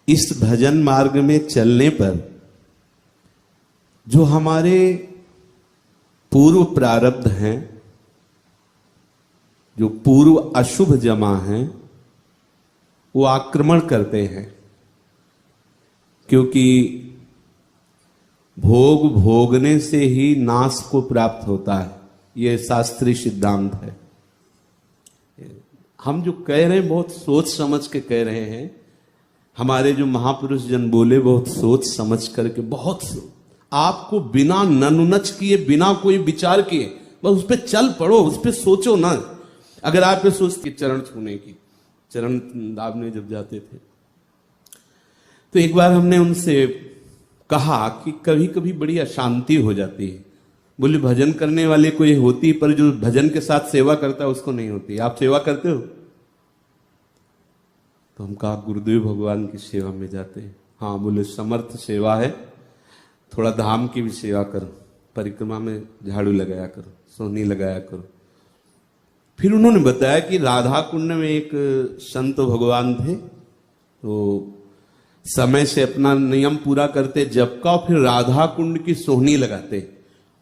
इस भजन मार्ग में चलने पर जो हमारे पूर्व प्रारब्ध हैं, जो पूर्व अशुभ जमा हैं, वो आक्रमण करते हैं। क्योंकि भोग भोगने से ही नाश को प्राप्त होता है, यह शास्त्रीय सिद्धांत है। हम जो कह रहे हैं बहुत सोच समझ के कह रहे हैं। हमारे जो महापुरुष जन बोले बहुत सोच समझ करके, आपको बिना ननुनच किए, बिना कोई विचार किए बस उस पर चल पड़ो, उस पर सोचो ना। अगर आप ये सोचते चरण छूने की, चरण दाबने जब जाते थे तो एक बार हमने उनसे कहा कि कभी कभी बड़ी अशांति हो जाती है। बोले भजन करने वाले को ये होती, पर जो भजन के साथ सेवा करता है उसको नहीं होती। आप सेवा करते हो? तो हम कहा गुरुदेव भगवान की सेवा में जाते हैं। हाँ, बोले समर्थ सेवा है, थोड़ा धाम की भी सेवा करो, परिक्रमा में झाड़ू लगाया करो, सोहनी लगाया करो। फिर उन्होंने बताया कि राधा कुंड में एक संत भगवान थे, तो समय से अपना नियम पूरा करते जप का, फिर राधा कुंड की सोहनी लगाते।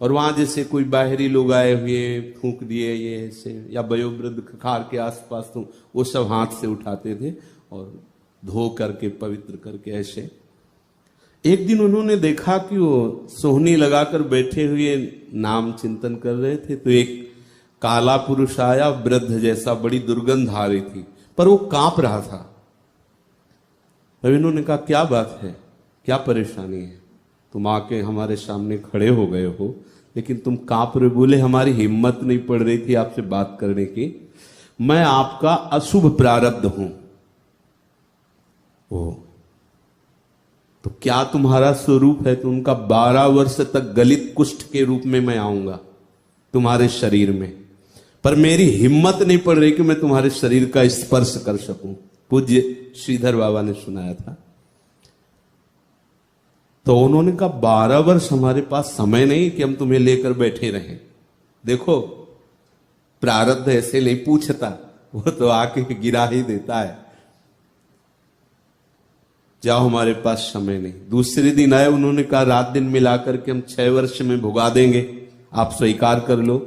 और वहां जैसे कोई बाहरी लोग आए हुए फूंक दिए ये ऐसे, या वयोवृद्ध खार के आसपास, तो वो सब हाथ से उठाते थे और धो करके पवित्र करके ऐसे। एक दिन उन्होंने देखा कि वो सोहनी लगाकर बैठे हुए नाम चिंतन कर रहे थे, तो एक काला पुरुष आया, वृद्ध जैसा, बड़ी दुर्गंध आ रही थी, पर वो कांप रहा था। तब इन्होंने कहा क्या बात है, क्या परेशानी है? तुम आके हमारे सामने खड़े हो गए हो, लेकिन तुम कांप रहे। बोले हमारी हिम्मत नहीं पड़ रही थी आपसे बात करने की, मैं आपका अशुभ प्रारब्ध हूं। ओ, तो क्या तुम्हारा स्वरूप है? तो उनका 12 वर्ष तक गलित कुष्ठ के रूप में मैं आऊंगा तुम्हारे शरीर में, पर मेरी हिम्मत नहीं पड़ रही कि मैं तुम्हारे शरीर का स्पर्श कर सकूं। पूज्य श्रीधर बाबा ने सुनाया था। तो उन्होंने कहा 12 वर्ष हमारे पास समय नहीं कि हम तुम्हें लेकर बैठे रहें। देखो प्रारब्ध ऐसे नहीं पूछता, वो तो आके गिरा ही देता है। जाओ, हमारे पास समय नहीं। दूसरे दिन आए, उन्होंने कहा रात दिन मिलाकर के हम 6 वर्ष में भुगा देंगे, आप स्वीकार कर लो।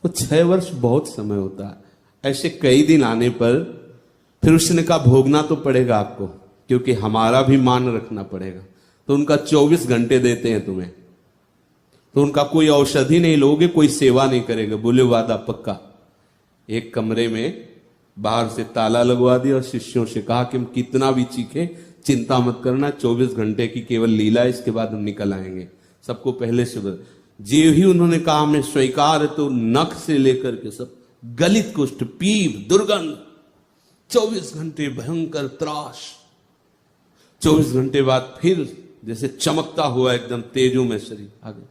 तो 6 वर्ष बहुत समय होता है। ऐसे कई दिन आने पर फिर उसने कहा भोगना तो पड़ेगा आपको, क्योंकि हमारा भी मान रखना पड़ेगा। तो उनका 24 घंटे देते हैं तुम्हें, तो उनका कोई औषधि नहीं लोगे, कोई सेवा नहीं करेगा। बोले वादा पक्का। एक कमरे में बाहर से ताला लगवा दिया और शिष्यों से कहा कि हम कितना भी चीखे, चिंता मत करना, 24 घंटे की केवल लीला, इसके बाद हम निकल आएंगे। सबको पहले से जे ही उन्होंने कहा हमें स्वीकार, तो नख से लेकर के सब गलित कुष्ठ, पीप, दुर्गंध, 24 घंटे भयंकर त्रास। 24 घंटे बाद फिर जैसे चमकता हुआ एकदम तेजो में शरीर आ गया।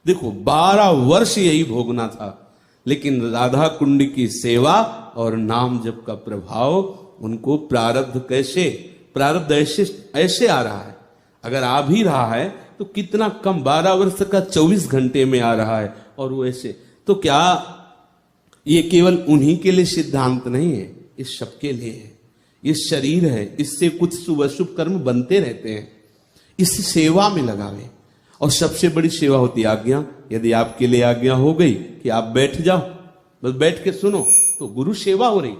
देखो 12 वर्ष यही भोगना था, लेकिन राधा कुंड की सेवा और नाम जप का प्रभाव उनको प्रारब्ध ऐसे आ रहा है। अगर आ भी रहा है तो कितना कम, 12 वर्ष का 24 घंटे में आ रहा है। और वो ऐसे, तो क्या ये केवल उन्हीं के लिए सिद्धांत नहीं है, इस सबके लिए है। ये शरीर है, इससे कुछ शुभ अशुभ कर्म बनते रहते हैं, इस सेवा में लगावे। और सबसे बड़ी सेवा होती है आज्ञा। यदि आपके लिए आज्ञा हो गई कि आप बैठ जाओ, बस बैठ के सुनो, तो गुरु सेवा हो रही।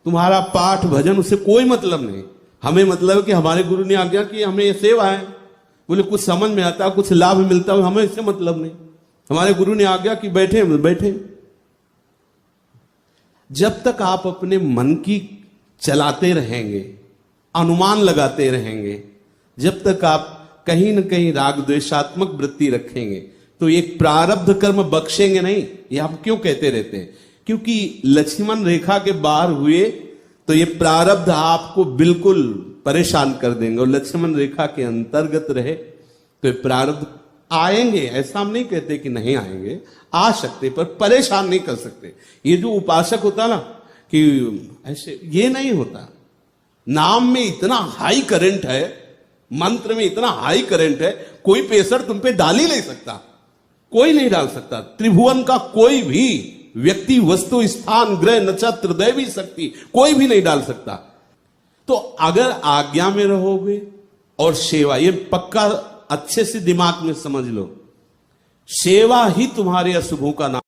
तुम्हारा पाठ भजन उससे कोई मतलब नहीं। हमें मतलब है कि हमारे गुरु ने आज्ञा की, हमें ये सेवा है। बोले कुछ समझ में आता, कुछ लाभ मिलता हो, हमें इससे मतलब नहीं। हमारे गुरु ने आज्ञा की, बैठे बैठे। जब तक आप अपने मन की चलाते रहेंगे, अनुमान लगाते रहेंगे, जब तक आप कहीं न कहीं राग द्वेषात्मक वृत्ति रखेंगे, तो एक प्रारब्ध कर्म बख्शेंगे नहीं। ये हम क्यों कहते रहते हैं? क्योंकि लक्ष्मण रेखा के बाहर हुए तो ये प्रारब्ध आपको बिल्कुल परेशान कर देंगे, और लक्ष्मण रेखा के अंतर्गत रहे तो ये प्रारब्ध आएंगे। ऐसा हम नहीं कहते कि नहीं आएंगे, आ सकते, पर परेशान नहीं कर सकते। ये जो उपासक होता ना कि ऐसे, ये नहीं होता। नाम में इतना हाई करंट है, मंत्र में इतना हाई करंट है, कोई प्रेशर तुम पे डाल ही नहीं सकता, कोई नहीं डाल सकता। त्रिभुवन का कोई भी व्यक्ति, वस्तु, स्थान, ग्रह, नक्षत्र, दैवी शक्ति कोई भी नहीं डाल सकता। तो अगर आज्ञा में रहोगे और सेवा, ये पक्का अच्छे से दिमाग में समझ लो, सेवा ही तुम्हारे अशुभों का नाश